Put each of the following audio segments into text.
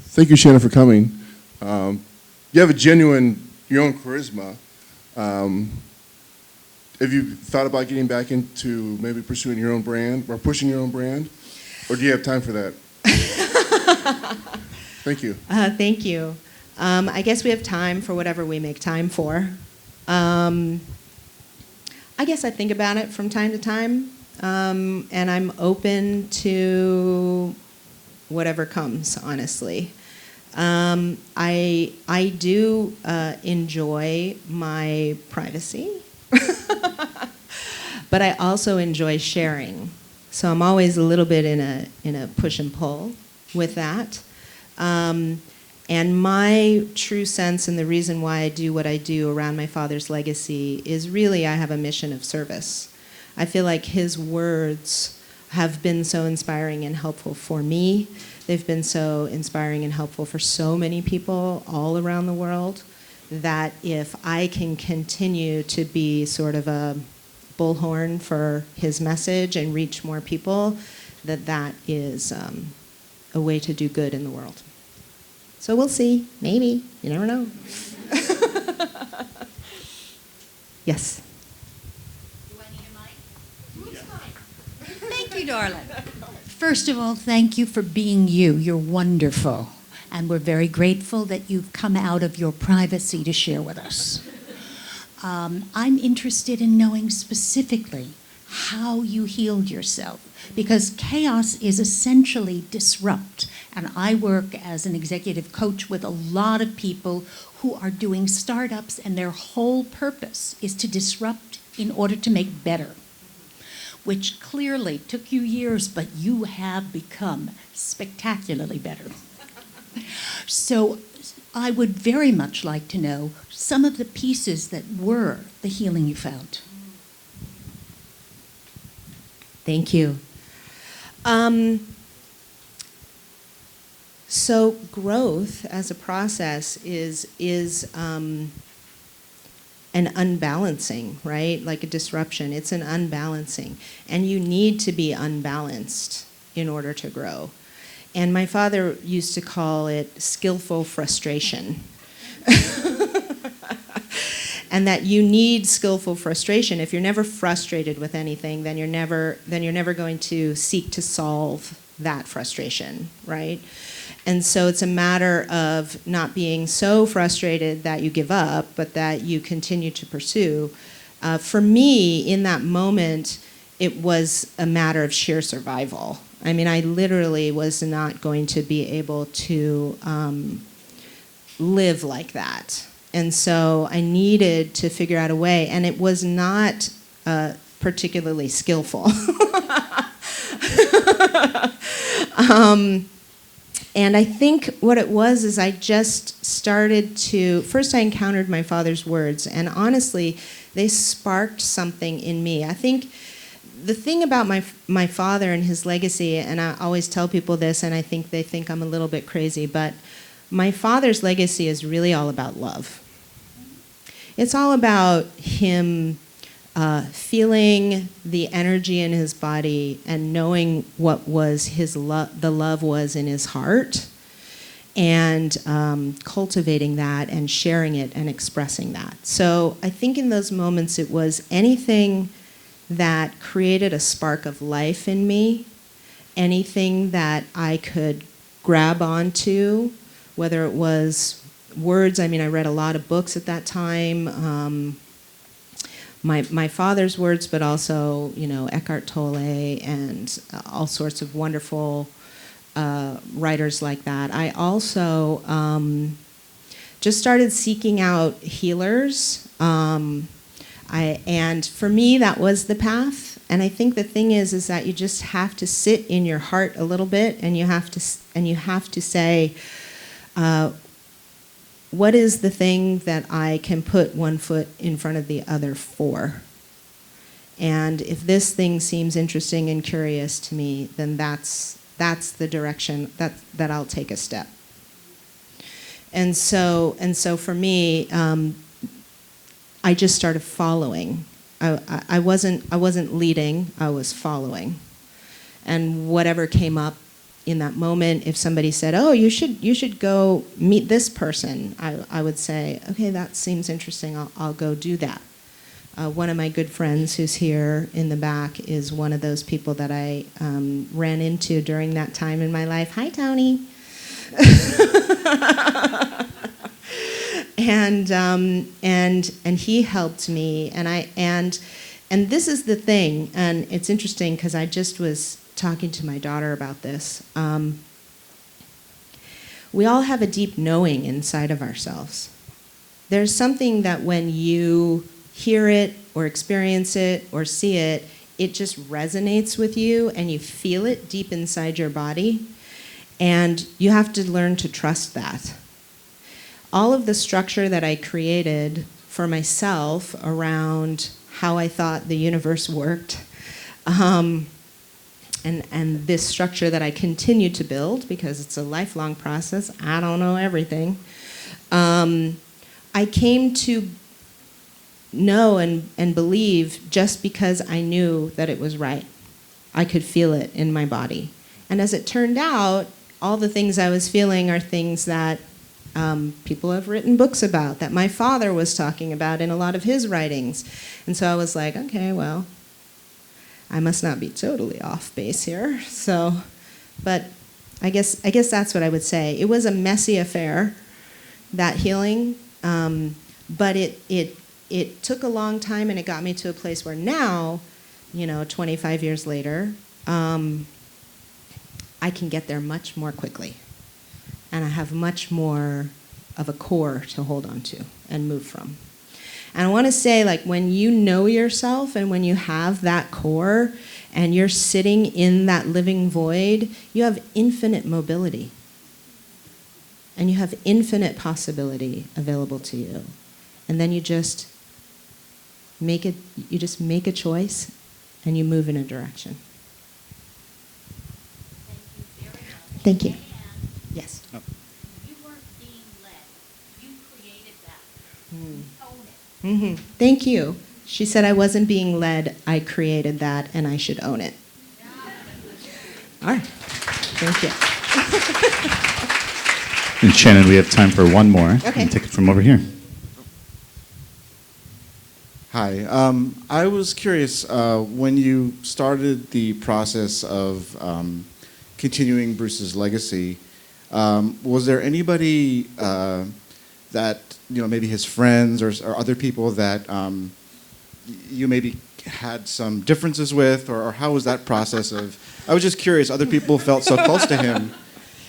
Thank you, Shannon, for coming. You have your own charisma. Have you thought about getting back into maybe pursuing your own brand or pushing your own brand? Or do you have time for that? Thank you. Thank you. I guess we have time for whatever we make time for. I guess I think about it from time to time, and I'm open to whatever comes, honestly. I do enjoy my privacy, but I also enjoy sharing. So I'm always a little bit in a push and pull with that. And my true sense and the reason why I do what I do around my father's legacy is really I have a mission of service. I feel like his words have been so inspiring and helpful for me. They've been so inspiring and helpful for so many people all around the world that if I can continue to be sort of a bullhorn for his message and reach more people, that is a way to do good in the world. So we'll see. Maybe. You never know. Yes. Do I need a mic? Yeah. Thank you, darling. First of all, thank you for being you. You're wonderful. And we're very grateful that you've come out of your privacy to share with us. I'm interested in knowing specifically how you healed yourself, because chaos is essentially disrupt. And I work as an executive coach with a lot of people who are doing startups, and their whole purpose is to disrupt in order to make better, which clearly took you years, but you have become spectacularly better. So I would very much like to know some of the pieces that were the healing you found. Thank you. So growth as a process is an unbalancing, right? Like a disruption. It's an unbalancing. And you need to be unbalanced in order to grow. And my father used to call it skillful frustration. And that you need skillful frustration. If you're never frustrated with anything, then you're never going to seek to solve that frustration, right? And so it's a matter of not being so frustrated that you give up, but that you continue to pursue. For me, in that moment, it was a matter of sheer survival. I mean, I literally was not going to be able to live like that. And so I needed to figure out a way, and it was not particularly skillful. And I think what it was is I just started to, first I encountered my father's words, and honestly, they sparked something in me. I think the thing about my father and his legacy, and I always tell people this, and I think they think I'm a little bit crazy, but my father's legacy is really all about love. It's all about him feeling the energy in his body and knowing what was the love was in his heart, and cultivating that and sharing it and expressing that. So I think in those moments it was anything that created a spark of life in me, anything that I could grab onto, whether it was words. I mean, I read a lot of books at that time. My father's words, but also, Eckhart Tolle and all sorts of wonderful writers like that. I also just started seeking out healers, and for me that was the path. And I think the thing is that you just have to sit in your heart a little bit, and you have to say, what is the thing that I can put one foot in front of the other for? And if this thing seems interesting and curious to me, then that's the direction that I'll take a step. And so for me, I just started following. I wasn't leading, I was following. And whatever came up in that moment, if somebody said, "Oh, you should go meet this person," I would say, "Okay, that seems interesting. I'll go do that." One of my good friends who's here in the back is one of those people that I ran into during that time in my life. Hi, Tony. and he helped me, and this is the thing, and it's interesting because I just was talking to my daughter about this. We all have a deep knowing inside of ourselves. There's something that when you hear it or experience it or see it, it just resonates with you and you feel it deep inside your body, and you have to learn to trust that. All of the structure that I created for myself around how I thought the universe worked, and this structure that I continue to build because it's a lifelong process. I don't know everything. I came to know and believe just because I knew that it was right. I could feel it in my body. And as it turned out, all the things I was feeling are things that people have written books about, that my father was talking about in a lot of his writings. And so I was like, okay, well, I must not be totally off base here. So, but I guess that's what I would say. It was a messy affair, that healing, but it took a long time, and it got me to a place where now, 25 years later, I can get there much more quickly, and I have much more of a core to hold on to and move from. And I want to say, like, when you know yourself and when you have that core and you're sitting in that living void, you have infinite mobility. And you have infinite possibility available to you. And then you just make a choice and you move in a direction. Thank you. Yes. You weren't being led. You created that. Own it. Mm-hmm. Thank you. She said I wasn't being led. I created that, and I should own it. All right. Thank you. And Shannon, we have time for one more. Okay. And take it from over here. Hi. I was curious, when you started the process of continuing Bruce's legacy, was there anybody that, maybe his friends or other people that you maybe had some differences with, or how was that process of, I was just curious, other people felt so close to him,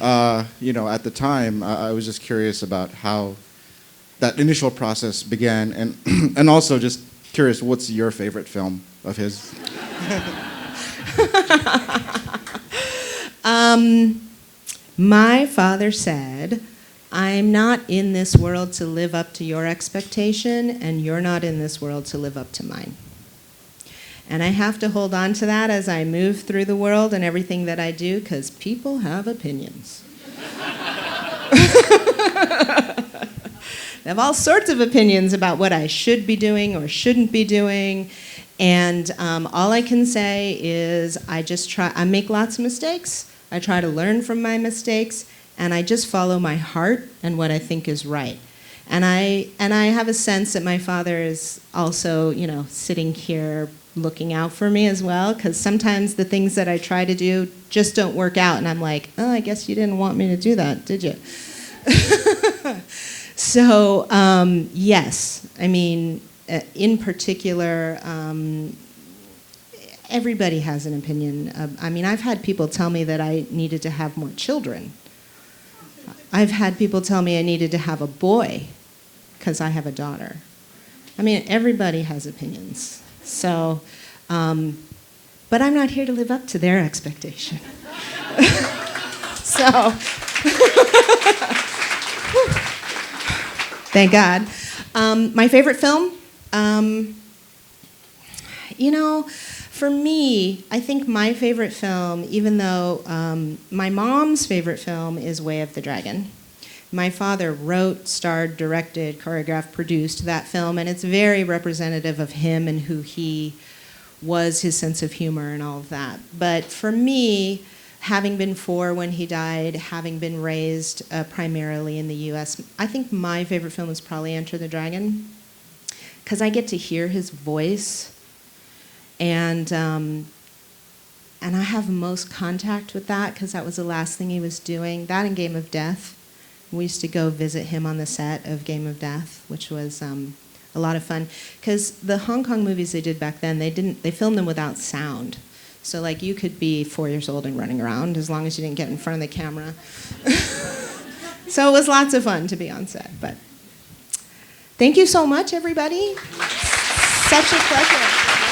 at the time. I was just curious about how that initial process began, and also just curious, what's your favorite film of his? My father said, I'm not in this world to live up to your expectation, and you're not in this world to live up to mine. And I have to hold on to that as I move through the world and everything that I do, because people have opinions. They have all sorts of opinions about what I should be doing or shouldn't be doing. And all I can say is I make lots of mistakes. I try to learn from my mistakes, and I just follow my heart and what I think is right. And I have a sense that my father is also, sitting here looking out for me as well, because sometimes the things that I try to do just don't work out, and I'm like, oh, I guess you didn't want me to do that, did you? So, yes, I mean, in particular, everybody has an opinion. I've had people tell me that I needed to have more children. I've had people tell me I needed to have a boy because I have a daughter. Everybody has opinions. So, but I'm not here to live up to their expectation. So, thank God. My favorite film? For me, I think my favorite film, even though my mom's favorite film is Way of the Dragon. My father wrote, starred, directed, choreographed, produced that film, and it's very representative of him and who he was, his sense of humor and all of that. But for me, having been 4 when he died, having been raised primarily in the U.S., I think my favorite film is probably Enter the Dragon, because I get to hear his voice, and I have most contact with that because that was the last thing he was doing. That and Game of Death. We used to go visit him on the set of Game of Death, which was a lot of fun. Because the Hong Kong movies they did back then, they filmed them without sound. So like you could be 4 years old and running around as long as you didn't get in front of the camera. So it was lots of fun to be on set. But thank you so much, everybody. Such a pleasure.